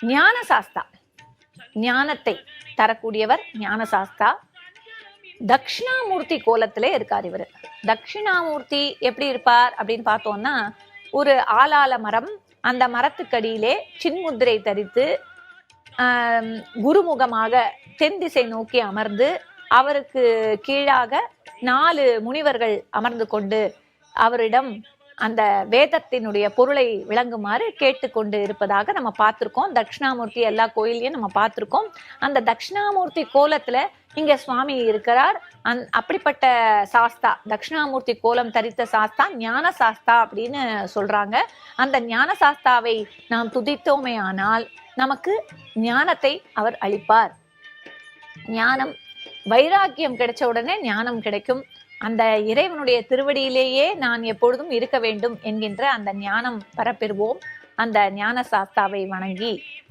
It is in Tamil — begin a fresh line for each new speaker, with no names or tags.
ஞான சாஸ்தா, ஞானத்தை தரக்கூடியவர் ஞான சாஸ்தா. தட்சிணாமூர்த்தி கோலத்திலே இருக்கார் இவர். தட்சிணாமூர்த்தி எப்படி இருப்பார் அப்படின்னு பார்த்தோம்னா, ஒரு ஆலால மரம், அந்த மரத்துக்கடியிலே சின்முத்திரை தரித்து குருமுகமாக தென் திசை நோக்கி அமர்ந்து, அவருக்கு கீழாக 4 முனிவர்கள் அமர்ந்து கொண்டு அவரிடம் அந்த வேதத்தினுடைய பொருளை விளங்குமாறு கேட்டுக்கொண்டு இருப்பதாக நம்ம பார்த்திருக்கோம். தட்சிணாமூர்த்தி எல்லா கோயிலையும் நம்ம பார்த்திருக்கோம். அந்த தட்சிணாமூர்த்தி கோலத்துல இங்க சுவாமி இருக்கிறார். அப்படிப்பட்ட சாஸ்தா, தட்சிணாமூர்த்தி கோலம் தரித்த சாஸ்தா ஞான சாஸ்தா அப்படின்னு சொல்றாங்க. அந்த ஞான சாஸ்தாவை நாம் துதித்தோமே ஆனால் நமக்கு ஞானத்தை அவர் அளிப்பார். ஞானம், வைராக்கியம் கிடைச்ச உடனே ஞானம் கிடைக்கும். அந்த இறைவனுடைய திருவடியிலேயே நான் எப்பொழுதும் இருக்க வேண்டும் என்கின்ற அந்த ஞானம் பெறப்பெறுவோம். அந்த ஞான சாஸ்தாவை வணங்கி